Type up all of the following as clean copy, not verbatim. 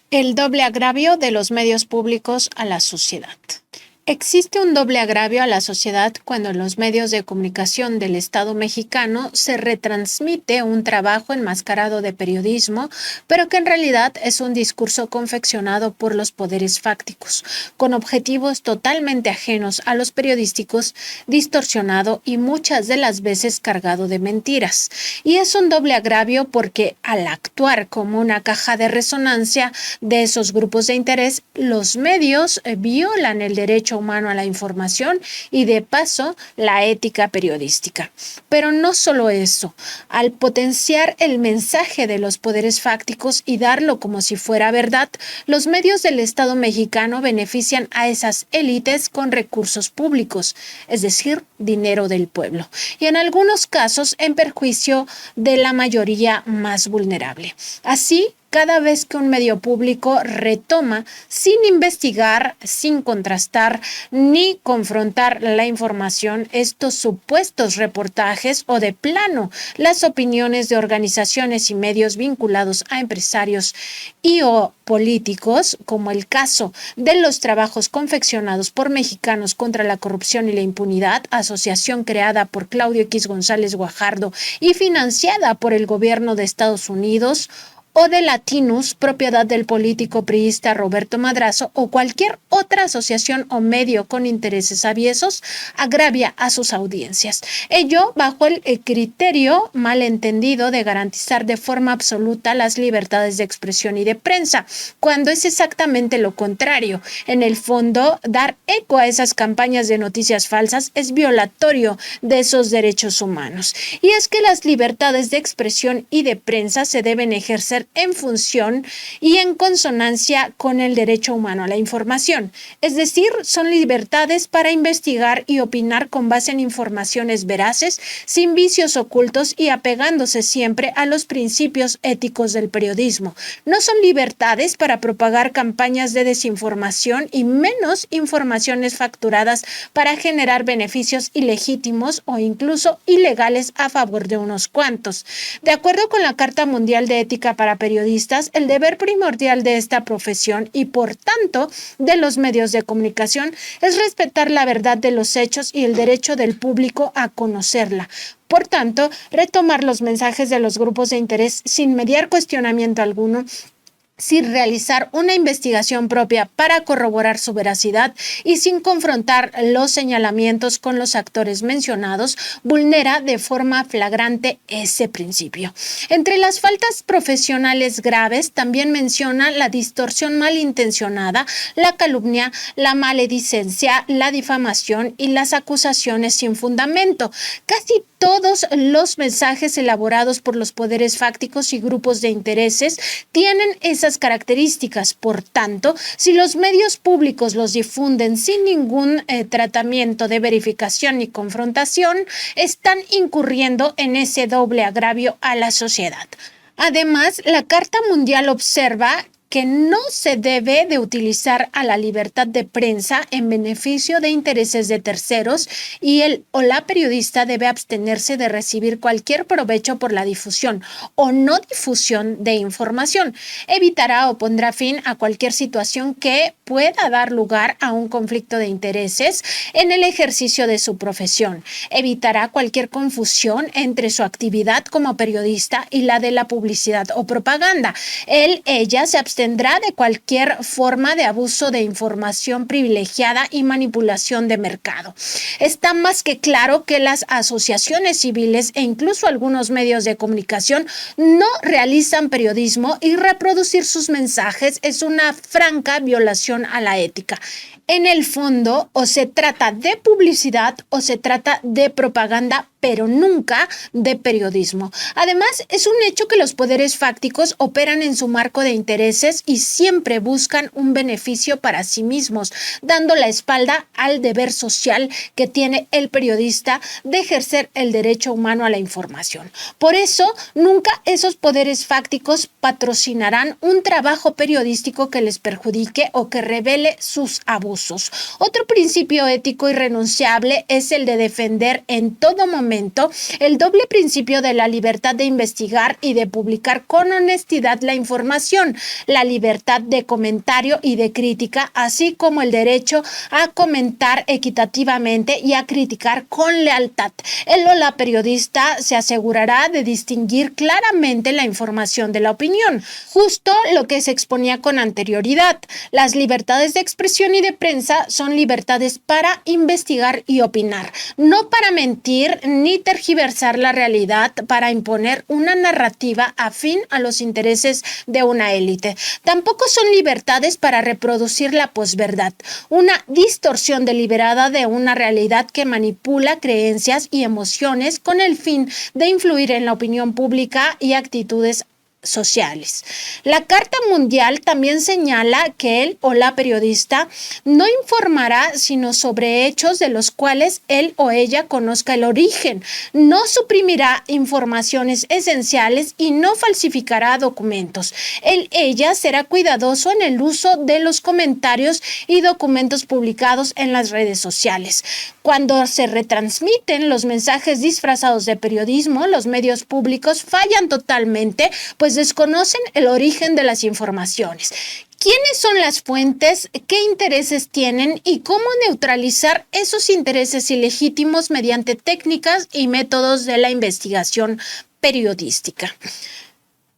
El doble agravio de los medios públicos a la sociedad. Existe un doble agravio a la sociedad cuando en los medios de comunicación del Estado mexicano se retransmite un trabajo enmascarado de periodismo, pero que en realidad es un discurso confeccionado por los poderes fácticos, con objetivos totalmente ajenos a los periodísticos, distorsionado y muchas de las veces cargado de mentiras. Y es un doble agravio porque al actuar como una caja de resonancia de esos grupos de interés, los medios violan el derecho humano a la información y de paso la ética periodística. Pero no solo eso, al potenciar el mensaje de los poderes fácticos y darlo como si fuera verdad, los medios del Estado mexicano benefician a esas élites con recursos públicos, es decir, dinero del pueblo, y en algunos casos en perjuicio de la mayoría más vulnerable. Así, cada vez que un medio público retoma sin investigar, sin contrastar ni confrontar la información, estos supuestos reportajes o de plano las opiniones de organizaciones y medios vinculados a empresarios y o políticos, como el caso de los trabajos confeccionados por Mexicanos contra la Corrupción y la Impunidad, asociación creada por Claudio X González Guajardo y financiada por el gobierno de Estados Unidos, o de Latinus, propiedad del político priista Roberto Madrazo, o cualquier otra asociación o medio con intereses aviesos, agravia a sus audiencias. Ello bajo el criterio malentendido de garantizar de forma absoluta las libertades de expresión y de prensa, cuando es exactamente lo contrario. En el fondo, dar eco a esas campañas de noticias falsas es violatorio de esos derechos humanos. Y es que las libertades de expresión y de prensa se deben ejercer en función y en consonancia con el derecho humano a la información. Es decir, son libertades para investigar y opinar con base en informaciones veraces, sin vicios ocultos y apegándose siempre a los principios éticos del periodismo. No son libertades para propagar campañas de desinformación y menos informaciones facturadas para generar beneficios ilegítimos o incluso ilegales a favor de unos cuantos. De acuerdo con la Carta Mundial de Ética para Periodistas, el deber primordial de esta profesión y por tanto de los medios de comunicación es respetar la verdad de los hechos y el derecho del público a conocerla. Por tanto, retomar los mensajes de los grupos de interés sin mediar cuestionamiento alguno, sin realizar una investigación propia para corroborar su veracidad y sin confrontar los señalamientos con los actores mencionados, vulnera de forma flagrante ese principio. Entre las faltas profesionales graves también menciona la distorsión malintencionada, la calumnia, la maledicencia, la difamación y las acusaciones sin fundamento. Casi todos los mensajes elaborados por los poderes fácticos y grupos de intereses tienen esas características. Por tanto, si los medios públicos los difunden sin ningún tratamiento de verificación ni confrontación, están incurriendo en ese doble agravio a la sociedad. Además, la Carta Mundial observa que no se debe de utilizar a la libertad de prensa en beneficio de intereses de terceros y el o la periodista debe abstenerse de recibir cualquier provecho por la difusión o no difusión de información. Evitará o pondrá fin a cualquier situación que pueda dar lugar a un conflicto de intereses en el ejercicio de su profesión. Evitará cualquier confusión entre su actividad como periodista y la de la publicidad o propaganda. Ella se abstendrá de cualquier forma de abuso de información privilegiada y manipulación de mercado. Está más que claro que las asociaciones civiles e incluso algunos medios de comunicación no realizan periodismo y reproducir sus mensajes es una franca violación a la ética. En el fondo, o se trata de publicidad o se trata de propaganda, pero nunca de periodismo. Además, es un hecho que los poderes fácticos operan en su marco de intereses y siempre buscan un beneficio para sí mismos, dando la espalda al deber social que tiene el periodista de ejercer el derecho humano a la información. Por eso, nunca esos poderes fácticos patrocinarán un trabajo periodístico que les perjudique o que revele sus abusos. Otro principio ético irrenunciable es el de defender en todo momento fundamento el doble principio de la libertad de investigar y de publicar con honestidad la información, la libertad de comentario y de crítica, así como el derecho a comentar equitativamente y a criticar con lealtad. El o la periodista se asegurará de distinguir claramente la información de la opinión, justo lo que se exponía con anterioridad. Las libertades de expresión y de prensa son libertades para investigar y opinar, no para mentir ni tergiversar la realidad para imponer una narrativa afín a los intereses de una élite. Tampoco son libertades para reproducir la posverdad, una distorsión deliberada de una realidad que manipula creencias y emociones con el fin de influir en la opinión pública y actitudes sociales. La Carta Mundial también señala que él o la periodista no informará sino sobre hechos de los cuales él o ella conozca el origen, no suprimirá informaciones esenciales y no falsificará documentos. Ella será cuidadoso en el uso de los comentarios y documentos publicados en las redes sociales. Cuando se retransmiten los mensajes disfrazados de periodismo, los medios públicos fallan totalmente, pues desconocen el origen de las informaciones. ¿Quiénes son las fuentes? ¿Qué intereses tienen? ¿Y cómo neutralizar esos intereses ilegítimos mediante técnicas y métodos de la investigación periodística?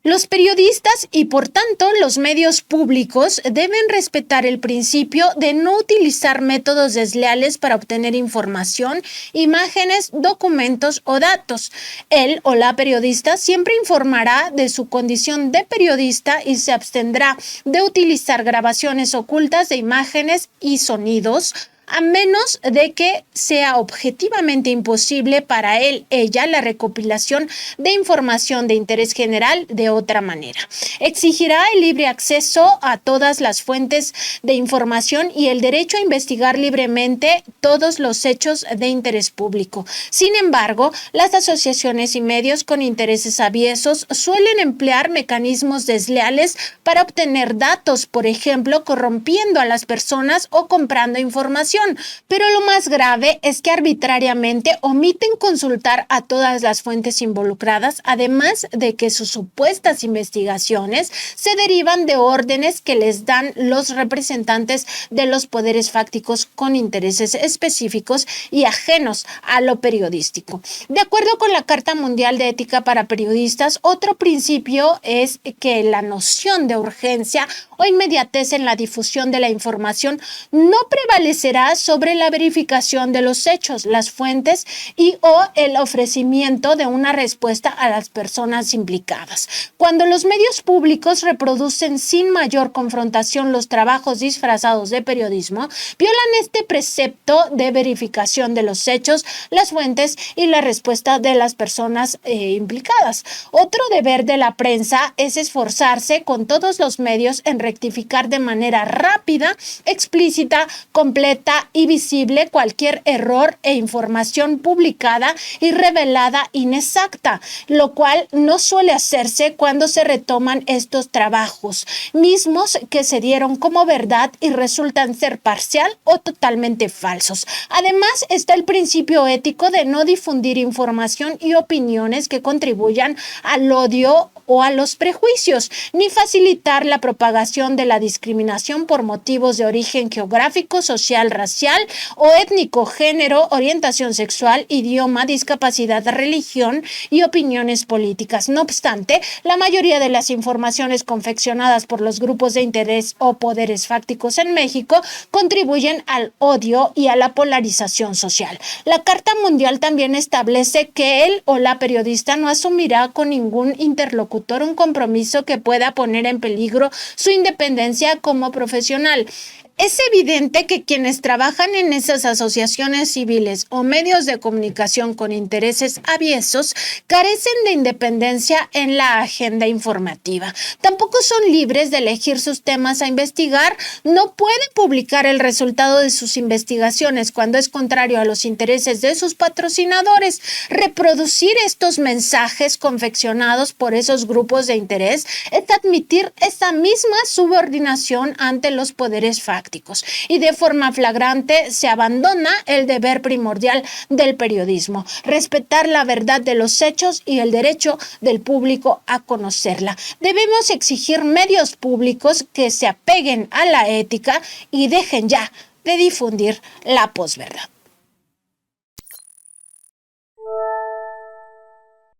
Los periodistas y, por tanto, los medios públicos deben respetar el principio de no utilizar métodos desleales para obtener información, imágenes, documentos o datos. Él o la periodista siempre informará de su condición de periodista y se abstendrá de utilizar grabaciones ocultas de imágenes y sonidos, a menos de que sea objetivamente imposible para ella la recopilación de información de interés general de otra manera. Exigirá el libre acceso a todas las fuentes de información y el derecho a investigar libremente todos los hechos de interés público. Sin embargo, las asociaciones y medios con intereses aviesos suelen emplear mecanismos desleales para obtener datos, por ejemplo, corrompiendo a las personas o comprando información. Pero lo más grave es que arbitrariamente omiten consultar a todas las fuentes involucradas, además de que sus supuestas investigaciones se derivan de órdenes que les dan los representantes de los poderes fácticos con intereses específicos y ajenos a lo periodístico. De acuerdo con la Carta Mundial de Ética para Periodistas, otro principio es que la noción de urgencia o inmediatez en la difusión de la información no prevalecerá sobre la verificación de los hechos, las fuentes y o el ofrecimiento de una respuesta a las personas implicadas. Cuando los medios públicos reproducen sin mayor confrontación los trabajos disfrazados de periodismo, violan este precepto de verificación de los hechos, las fuentes y la respuesta de las personas implicadas. Otro deber de la prensa es esforzarse con todos los medios en rectificar de manera rápida, explícita, completa y visible cualquier error e información publicada y revelada inexacta, lo cual no suele hacerse cuando se retoman estos trabajos, mismos que se dieron como verdad y resultan ser parcial o totalmente falsos. Además, está el principio ético de no difundir información y opiniones que contribuyan al odio o a los prejuicios, ni facilitar la propagación de la discriminación por motivos de origen geográfico, social, racial o étnico, género, orientación sexual, idioma, discapacidad, religión y opiniones políticas. No obstante, la mayoría de las informaciones confeccionadas por los grupos de interés o poderes fácticos en México contribuyen al odio y a la polarización social. La Carta Mundial también establece que él o la periodista no asumirá con ningún interlocutor un compromiso que pueda poner en peligro su independencia como profesional. Es evidente que quienes trabajan en esas asociaciones civiles o medios de comunicación con intereses aviesos carecen de independencia en la agenda informativa. Tampoco son libres de elegir sus temas a investigar, no pueden publicar el resultado de sus investigaciones cuando es contrario a los intereses de sus patrocinadores. Reproducir estos mensajes confeccionados por esos grupos de interés es admitir esa misma subordinación ante los poderes fácticos. prácticos y de forma flagrante se abandona el deber primordial del periodismo, respetar la verdad de los hechos y el derecho del público a conocerla. Debemos exigir medios públicos que se apeguen a la ética y dejen ya de difundir la posverdad.